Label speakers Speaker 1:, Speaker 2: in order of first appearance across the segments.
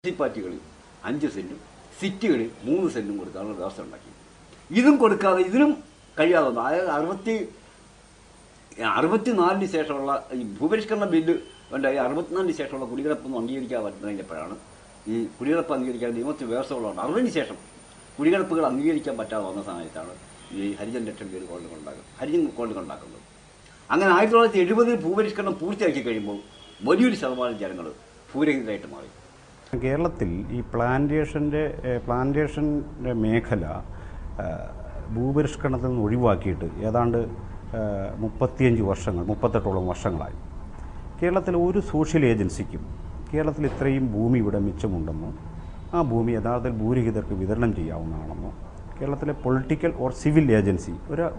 Speaker 1: മുനിസിപ്പാലിറ്റികളിൽ 5 സെന്റും സിറ്റികളിൽ 3 സെന്റും കൊടുക്കാനുള്ള വ്യവസ്ഥ ഉണ്ടാക്കി. ഇതും കൊടുക്കാതെ ഇതിനും കഴിയാതെ വന്നു. അതായത് 64 ശേഷമുള്ള ഈ ഭൂപരിഷ്കരണ ബില്ല് ഉണ്ടായി 64 ശേഷമുള്ള കുടികിടപ്പൊന്നും അംഗീകരിക്കാൻ പറ്റുന്നതിൻ്റെപ്പോഴാണ് ഈ കുടികിടപ്പ് അംഗീകരിക്കാൻ നിയമത്തിൽ വ്യവസ്ഥകളുണ്ട്. 60 ശേഷം കുടികിടപ്പുകൾ അംഗീകരിക്കാൻ പറ്റാതെ വന്ന സമയത്താണ് ഈ ഹരിജൻ ലക്ഷം പേര് ഹരിജൻ കോളനികൾ ഉണ്ടാക്കുന്നത്. അങ്ങനെ 1970 ഭൂപരിഷ്കരണം പൂർത്തിയാക്കി കഴിയുമ്പോൾ വലിയൊരു ശതമാനം ജനങ്ങൾ ഭൂരഹിതരായിട്ട് മാറി.
Speaker 2: കേരളത്തിൽ ഈ പ്ലാന്റേഷൻ്റെ മേഖല ഭൂപരിഷ്കരണത്തിൽ നിന്ന് ഒഴിവാക്കിയിട്ട് ഏതാണ്ട് 35 വർഷങ്ങൾ 38ഓളം വർഷങ്ങളായി. കേരളത്തിലെ ഒരു സോഷ്യൽ ഏജൻസിക്കും കേരളത്തിൽ ഇത്രയും ഭൂമി ഇവിടെ മിച്ചമുണ്ടെന്നോ ആ ഭൂമി യഥാർത്ഥത്തിൽ ഭൂരഹിതർക്ക് വിതരണം ചെയ്യാവുന്നതാണെന്നോ കേരളത്തിലെ പൊളിറ്റിക്കൽ ഓർ സിവിൽ ഏജൻസി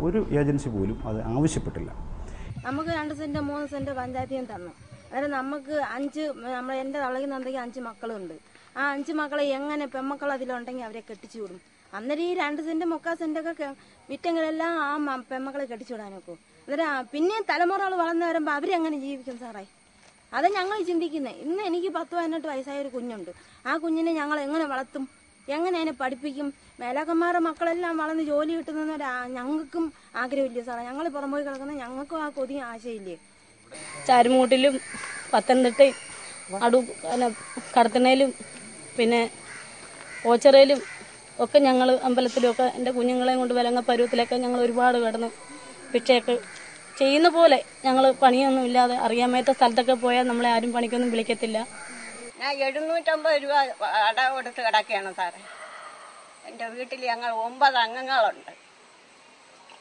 Speaker 2: ഒരു ഏജൻസി പോലും അത് ആവശ്യപ്പെട്ടില്ല.
Speaker 3: നമുക്ക് 2 സെന്റ് 3 സെന്റ് പഞ്ചായത്തിൽ തന്നു. അതായത് നമുക്ക് എൻ്റെ തളകുന്നുണ്ടെങ്കിൽ 5 മക്കളുണ്ട്. ആ 5 മക്കളെ എങ്ങനെ പെമ്മക്കൾ അതിലുണ്ടെങ്കിൽ അവരെ കെട്ടിച്ചു വിടും. അന്നേരം ഈ 2 സെന്റ് 3 സെന്റൊക്കെ വിറ്റെങ്കിലെല്ലാം ആ പെമ്മക്കളെ കെട്ടിച്ചു വിടാനൊക്കെ. അന്നേരം പിന്നെ തലമുറകൾ വളർന്നു വരുമ്പോൾ അവരെങ്ങനെ ജീവിക്കും സാറേ? അത് ഞങ്ങൾ ചിന്തിക്കുന്നത്. ഇന്ന് എനിക്ക് 10-18 വയസ്സായ ഒരു കുഞ്ഞുണ്ട്. ആ കുഞ്ഞിനെ ഞങ്ങൾ എങ്ങനെ വളർത്തും, എങ്ങനെ അതിനെ പഠിപ്പിക്കും? മേലാക്കന്മാരുടെ മക്കളെല്ലാം വളർന്ന് ജോലി കിട്ടുന്ന ഞങ്ങൾക്കും ആഗ്രഹമില്ലേ സാറേ? ഞങ്ങൾ പുറംപോയി കിടക്കുന്ന ഞങ്ങൾക്കും ആ കൊതി ആശയില്ലേ?
Speaker 4: ചാരുമൂട്ടിലും പത്തനംതിട്ടയും കടത്തണയിലും പിന്നെ ഓച്ചറയിലും ഒക്കെ ഞങ്ങൾ അമ്പലത്തിലുമൊക്കെ എൻ്റെ കുഞ്ഞുങ്ങളെയും കൊണ്ട് വിലങ്ങ പരുവത്തിലൊക്കെ ഞങ്ങൾ ഒരുപാട് കിടന്നു ഭിക്ഷയൊക്കെ ചെയ്യുന്ന പോലെ ഞങ്ങൾ പണിയൊന്നും ഇല്ലാതെ അറിയാൻ മേത്ത സ്ഥലത്തൊക്കെ പോയാൽ നമ്മളെ ആരും പണിക്കൊന്നും വിളിക്കത്തില്ല.
Speaker 5: ഞാൻ 750 രൂപ അട കൊടുത്ത് കിടക്കുകയാണ് സാറേ. എൻ്റെ വീട്ടിൽ ഞങ്ങൾ 9 അംഗങ്ങളുണ്ട്.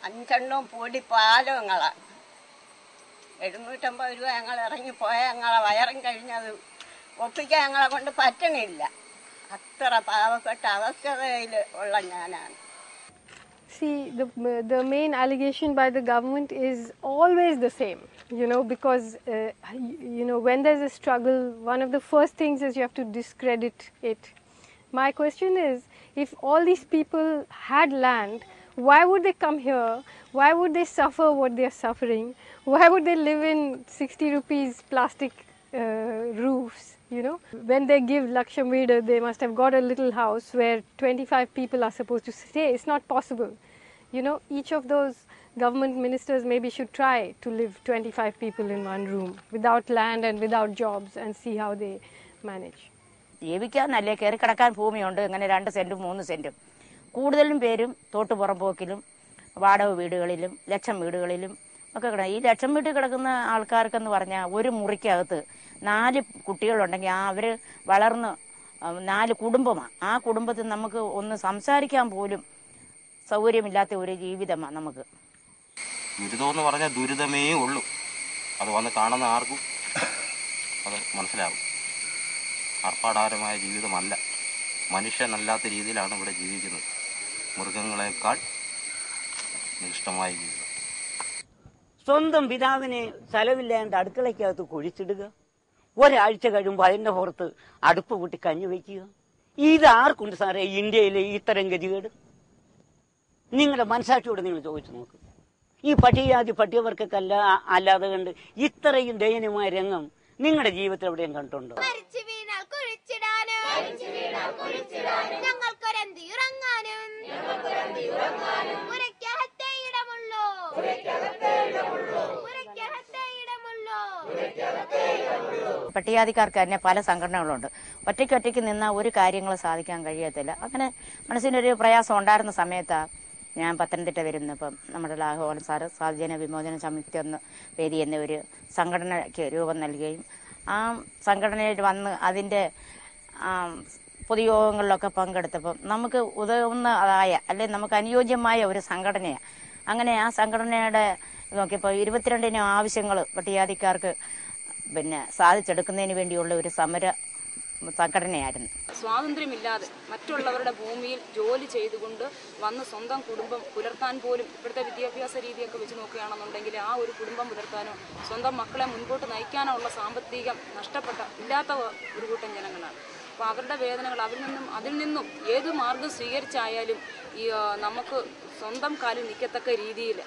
Speaker 5: 5 എണ്ണവും പൊടി പാലങ്ങളാണ്. 750 രൂപ ഞങ്ങൾ ഇറങ്ങിപ്പോയാൽ ഞങ്ങളെ വയറും കഴിഞ്ഞത് ഒപ്പിക്കാൻ ഞങ്ങളെ കൊണ്ട് പറ്റണില്ല. അത്ര പാവപ്പെട്ട അവസ്ഥയിൽ ഉള്ള ഞാനാണ്.
Speaker 6: See, the main allegation by the government is always the same, because when there's a struggle, one of the first things is you have to discredit it. My question is, if all these people had land, why would they come here? Why would they suffer what they are suffering? Why would they live in 60 rupees plastic roofs? When they give Laksham Veeda, they must have got a little house where 25 people are supposed to stay. It's not possible. Each of those government ministers maybe should try to live 25 people in one room without land and without jobs and see how they manage.
Speaker 7: ജീവിക്കാനല്ലേ കയറി കിടക്കാൻ ഭൂമിയുണ്ട്. ഇങ്ങനെ 2 സെന്റും 3 സെന്റും കൂടുതലും പേരും തോട്ടുപുറമ്പോക്കിലും വാടക വീടുകളിലും ലക്ഷം വീടുകളിലും ഒക്കെ ഈ ലക്ഷം വീട്ടിൽ കിടക്കുന്ന ആൾക്കാർക്കെന്ന് പറഞ്ഞാൽ ഒരു മുറിക്കകത്ത് 4 കുട്ടികളുണ്ടെങ്കിൽ അവർ വളർന്ന് 4 കുടുംബമാണ്. ആ കുടുംബത്തിൽ നമുക്ക് ഒന്ന് സംസാരിക്കാൻ പോലും സൗകര്യമില്ലാത്ത ഒരു ജീവിതമാണ് നമുക്ക്.
Speaker 8: ദുരിതമെന്ന് പറഞ്ഞാൽ ദുരിതമേ ഉള്ളൂ. അത് വന്ന് കാണുന്ന ആർക്കും അത് മനസ്സിലാവും. ആർപ്പാടാരമായ ജീവിതമല്ല, മനുഷ്യനല്ലാത്ത രീതിയിലാണ് ഇവിടെ ജീവിക്കുന്നത്. മൃഗങ്ങളെക്കാൾ നിഷ്ഠമായ ജീവിതം.
Speaker 9: സ്വന്തം പിതാവിനെ സ്ഥലമില്ലാണ്ട് അടുക്കളയ്ക്കകത്ത് കുഴിച്ചിടുക, ഒരാഴ്ച കഴിയുമ്പോൾ അതിൻ്റെ പുറത്ത് അടുപ്പ് കൂട്ടി കഞ്ഞി വയ്ക്കുക. ഇതാർക്കുണ്ട് സാറേ ഇന്ത്യയിലെ ഇത്തരം ഗതികേട്? നിങ്ങളുടെ മനസാക്ഷിയോട് നിങ്ങൾ ചോദിച്ചു നോക്ക്. ഈ പട്ടികവർക്കൊക്കെ അല്ലാതെ കണ്ട് ഇത്രയും ദയനീയമായ രംഗം നിങ്ങളുടെ ജീവിതത്തിൽ എവിടെയും കണ്ടിട്ടുണ്ടോ?
Speaker 7: പട്ടികജാതിക്കാർക്ക് തന്നെ പല സംഘടനകളുണ്ട്. ഒറ്റയ്ക്ക് നിന്ന ഒരു കാര്യങ്ങൾ സാധിക്കാൻ കഴിയത്തില്ല. അങ്ങനെ മനസ്സിനൊരു പ്രയാസം ഉണ്ടായിരുന്ന സമയത്താണ് ഞാൻ പത്തനംതിട്ട വരുന്നപ്പം നമ്മുടെ ലാഘവൻ സാറ് സാധുജന വിമോചന സമിതി വേദി എന്ന ഒരു സംഘടനയ്ക്ക് രൂപം നൽകുകയും ആ സംഘടനയിൽ വന്ന് അതിൻ്റെ പൊതുയോഗങ്ങളിലൊക്കെ പങ്കെടുത്തപ്പം നമുക്ക് ഉതകുന്നതായ അല്ലെങ്കിൽ നമുക്ക് അനുയോജ്യമായ ഒരു സംഘടനയാണ്. അങ്ങനെ ആ സംഘടനയുടെ നോക്കിയപ്പോൾ 22 ആവശ്യങ്ങൾ പട്ടികജാതിക്കാർക്ക് സാധിച്ചെടുക്കുന്നതിന് വേണ്ടിയുള്ള ഒരു സമര സംഘടനയായിരുന്നു.
Speaker 10: സ്വാതന്ത്ര്യമില്ലാതെ മറ്റുള്ളവരുടെ ഭൂമിയിൽ ജോലി ചെയ്തുകൊണ്ട് വന്ന് സ്വന്തം കുടുംബം പുലർത്താൻ പോലും ഇപ്പോഴത്തെ വിദ്യാഭ്യാസ രീതിയൊക്കെ വെച്ച് നോക്കുകയാണെന്നുണ്ടെങ്കിൽ ആ ഒരു കുടുംബം പുലർത്താനോ സ്വന്തം മക്കളെ മുൻപോട്ട് നയിക്കാനോ ഉള്ള സാമ്പത്തികം ഇല്ലാത്ത ഒരു കൂട്ടം ജനങ്ങളാണ്. അപ്പോൾ അവരുടെ വേദനകൾ അതിൽ നിന്നും ഏത് മാർഗം സ്വീകരിച്ചായാലും ഈ നമുക്ക് സ്വന്തം കാലിൽ നിൽക്കത്തക്ക രീതിയിൽ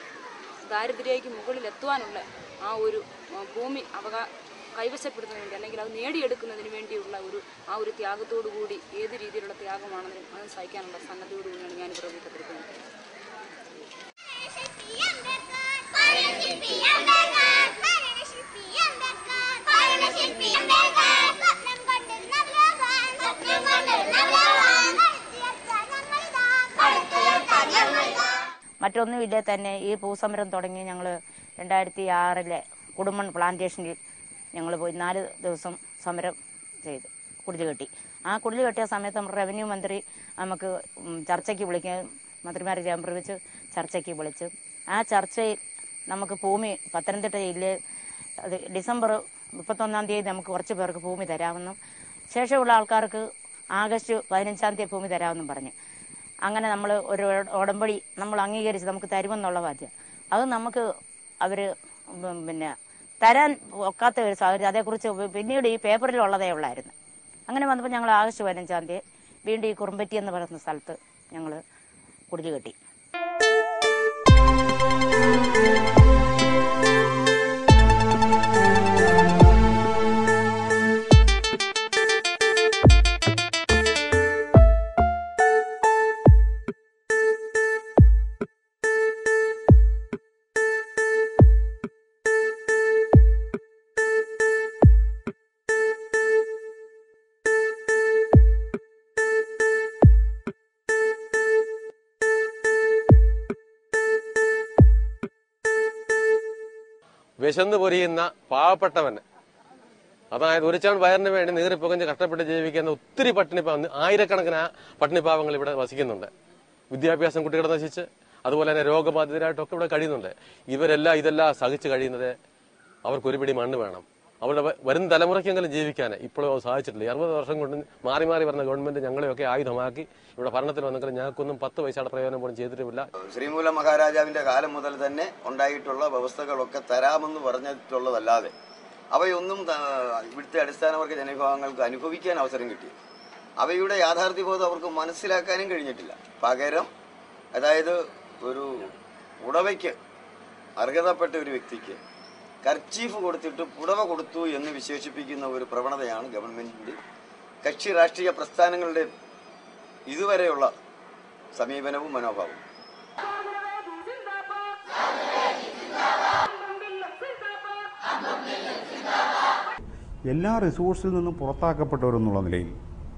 Speaker 10: ദാരിദ്ര്യയ്ക്ക് മുകളിൽ എത്തുവാനുള്ള ആ ഒരു ഭൂമി കൈവശപ്പെടുന്നതിന് വേണ്ടി അല്ലെങ്കിൽ അത് നേടിയെടുക്കുന്നതിന് വേണ്ടിയുള്ള ആ ഒരു ത്യാഗത്തോടു കൂടി ഏത് രീതിയിലുള്ള ത്യാഗമാണെങ്കിലും അത് സഹിക്കാനുള്ള സന്നദ്ധയോടുകൂടിയാണ് ഞാൻ ഇവിടെ കൂട്ടപ്പെടുത്തുന്നത്.
Speaker 7: മറ്റൊന്നുമില്ലേ തന്നെ ഈ ഭൂസമരം തുടങ്ങി ഞങ്ങൾ 2006 കുടുംബൻ പ്ലാന്റേഷനിൽ ഞങ്ങൾ പോയി 4 ദിവസം സമരം ചെയ്തു, കുടിൽ കെട്ടി. ആ കുടിൽ കെട്ടിയ സമയത്ത് നമ്മുടെ റവന്യൂ മന്ത്രി നമുക്ക് ചർച്ചയ്ക്ക് വിളിക്കുകയും മന്ത്രിമാരെ ചേംബറിൽ വെച്ച് ചർച്ചയ്ക്ക് വിളിച്ചു. ആ ചർച്ചയിൽ നമുക്ക് ഭൂമി പത്തനംതിട്ട ജില്ലയിൽ ഡിസംബർ 31 നമുക്ക് കുറച്ച് പേർക്ക് ഭൂമി തരാമെന്നും ശേഷമുള്ള ആൾക്കാർക്ക് ആഗസ്റ്റ് 15 ഭൂമി തരാമെന്നും പറഞ്ഞു. അങ്ങനെ നമ്മൾ ഒരു ഉടമ്പടി നമ്മൾ അംഗീകരിച്ച് നമുക്ക് തരുമെന്നുള്ള ബാധ്യത അത് നമുക്ക് അവർ പിന്നെ തരാൻ ഒക്കാത്ത ഒരു സാഹചര്യം. അതേക്കുറിച്ച് പിന്നീട് ഈ പേപ്പറിലുള്ളതേ ഉള്ളായിരുന്നു. അങ്ങനെ വന്നപ്പോൾ ഞങ്ങൾ ആഗസ്റ്റ് 15 വീണ്ടും ഈ കുറുമ്പറ്റി എന്ന് പറയുന്ന സ്ഥലത്ത് ഞങ്ങൾ കുടിൽ കെട്ടി.
Speaker 11: വിശന്ന് പൊരിയുന്ന പാവപ്പെട്ടവന്, അതായത് ഒരു ചാൺ വയറിന് വേണ്ടി നീറിപ്പുകഞ്ഞ് കഷ്ടപ്പെട്ട് ജീവിക്കുന്ന ഒത്തിരി ആയിരക്കണക്കിന് പട്ടിണിപ്പാവങ്ങൾ ഇവിടെ വസിക്കുന്നുണ്ട്. വിദ്യാഭ്യാസം കുട്ടികളെ നശിച്ച് അതുപോലെ തന്നെ രോഗബാധിതരായിട്ടൊക്കെ ഇവിടെ കഴിയുന്നുണ്ട്. ഇതെല്ലാം സഹിച്ച് കഴിയുന്നത് അവർക്കൊരു പിടി മണ്ണ് വേണം. അവരുടെ വരും തലമുറയ്ക്കെങ്കിലും ജീവിക്കാൻ ഇപ്പോഴും സാധിച്ചിട്ടില്ല. 60 വർഷം കൊണ്ട് മാറി മാറി വരുന്ന ഗവൺമെന്റ് ഞങ്ങളെയൊക്കെ ആയുധമാക്കി ഇവിടെ ഭരണത്തിൽ വന്നെങ്കിലും ഞങ്ങൾക്കൊന്നും 10 പൈസയുടെ പ്രയോജനം പോലും ചെയ്തിട്ടില്ല.
Speaker 12: ശ്രീമൂല മഹാരാജാവിന്റെ കാലം മുതൽ തന്നെ ഉണ്ടായിട്ടുള്ള വ്യവസ്ഥകളൊക്കെ തരാമെന്ന് പറഞ്ഞിട്ടുള്ളതല്ലാതെ അവയൊന്നും ഇവിടുത്തെ അടിസ്ഥാനവർഗ ജനവിഭാഗങ്ങൾക്ക് അനുഭവിക്കാൻ അവസരം കിട്ടി. അവയുടെ യാഥാർത്ഥ്യബോധം അവർക്ക് മനസ്സിലാക്കാനും കഴിഞ്ഞിട്ടില്ല. പകരം അതായത് ഒരു ഉടവയ്ക്ക് അർഹതപ്പെട്ട ഒരു വ്യക്തിക്ക് കർച്ചീഫ് കൊടുത്തിട്ട് പുടവ കൊടുത്തു എന്ന് വിശേഷിപ്പിക്കുന്ന ഒരു പ്രവണതയാണ് ഗവൺമെന്റിന്റെ കക്ഷി രാഷ്ട്രീയ പ്രസ്ഥാനങ്ങളുടെ ഇതുവരെയുള്ള സമീപനവും മനോഭാവവും.
Speaker 2: എല്ലാ റിസോഴ്സിൽ നിന്നും പുറത്താക്കപ്പെട്ടവരെന്നുള്ള നിലയിൽ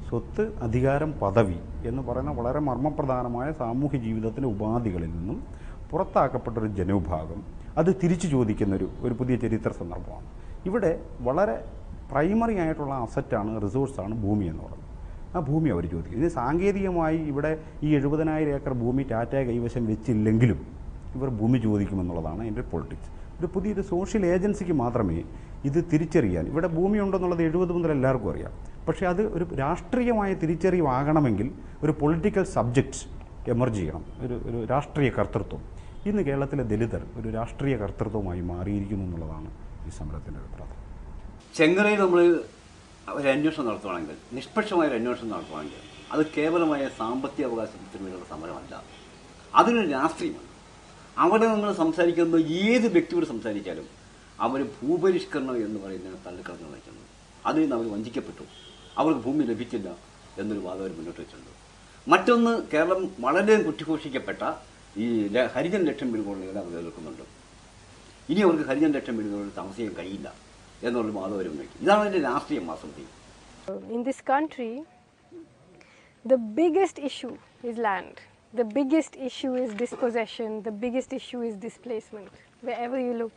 Speaker 2: സ്വത്ത്, അധികാരം, പദവി എന്ന് പറയുന്ന വളരെ മർമ്മപ്രധാനമായ സാമൂഹ്യ ജീവിതത്തിൻ്റെ ഉപാധികളിൽ നിന്നും പുറത്താക്കപ്പെട്ടൊരു ജനവിഭാഗം അത് തിരിച്ചു ചോദിക്കുന്ന ഒരു പുതിയ ചരിത്ര സന്ദർഭമാണ്. ഇവിടെ വളരെ പ്രൈമറി ആയിട്ടുള്ള അസറ്റാണ്, റിസോഴ്സാണ് ഭൂമി എന്ന് പറയുന്നത്. ആ ഭൂമി അവർ ചോദിക്കും. ഇത് സാങ്കേതികമായി ഇവിടെ ഈ 70,000 ഏക്കർ ഭൂമി ടാറ്റ കൈവശം വെച്ചില്ലെങ്കിലും ഇവർ ഭൂമി ചോദിക്കുമെന്നുള്ളതാണ് എൻ്റെ പൊളിറ്റിക്സ്. ഒരു പുതിയൊരു സോഷ്യൽ ഏജൻസിക്ക് മാത്രമേ ഇത് തിരിച്ചറിയാൻ, ഇവിടെ ഭൂമി ഉണ്ടെന്നുള്ളത് 70 മുതൽ എല്ലാവർക്കും അറിയാം. പക്ഷേ അത് ഒരു രാഷ്ട്രീയമായ തിരിച്ചറിവാകണമെങ്കിൽ ഒരു പൊളിറ്റിക്കൽ സബ്ജക്റ്റ് എമർജ് ചെയ്യണം, ഒരു രാഷ്ട്രീയ കർത്തൃത്വം. ഇന്ന് കേരളത്തിലെ ദലിതർ ഒരു രാഷ്ട്രീയ കർത്തൃത്വമായി മാറിയിരിക്കുന്നു എന്നുള്ളതാണ് ഈ സമരത്തിൻ്റെ ഒരു പ്രാധാന്യം.
Speaker 1: ചെങ്ങറയിൽ നമ്മൾ ഒരു അന്വേഷണം നടത്തുവാണെങ്കിൽ, നിഷ്പക്ഷമായ ഒരു അന്വേഷണം നടത്തുവാണെങ്കിൽ അത് കേവലമായ സാമ്പത്തിക അവകാശത്തിന് വേണ്ടിയുള്ള സമരമല്ല, അതിനൊരു രാഷ്ട്രീയമാണ്. അവിടെ നമ്മൾ സംസാരിക്കുന്നത് ഏത് വ്യക്തിയോട് സംസാരിച്ചാലും അവർ ഭൂപരിഷ്കരണം എന്ന് പറയുന്നതിനെ തള്ളിക്കളഞ്ഞു വയ്ക്കുന്നത്. അതിൽ നിന്ന് അവർ വഞ്ചിക്കപ്പെട്ടു, അവർക്ക് ഭൂമി ലഭിച്ചില്ല എന്നൊരു വാദം അവർ മുന്നോട്ട് വെച്ചിട്ടുണ്ട്. മറ്റൊന്ന്, കേരളം വളരെ കുറ്റിഘോഷിക്കപ്പെട്ട ഈ ഹരിജൻ ലക്ഷം വീടുകളിൽ അവർ എതിർക്കുന്നുണ്ട്. ഇനി അവർക്ക് ഹരിജൻ ലക്ഷം വീടുകളിൽ താമസിക്കാൻ കഴിയില്ല എന്നുള്ള വാദം അവർ ഉന്നയിക്കും. ഇതാണ് അതിൻ്റെ രാഷ്ട്രീയം വാസ്തവത്തിൽ.
Speaker 6: In this country, the biggest issue is land. The biggest issue is dispossession. The biggest issue is displacement. Wherever you look.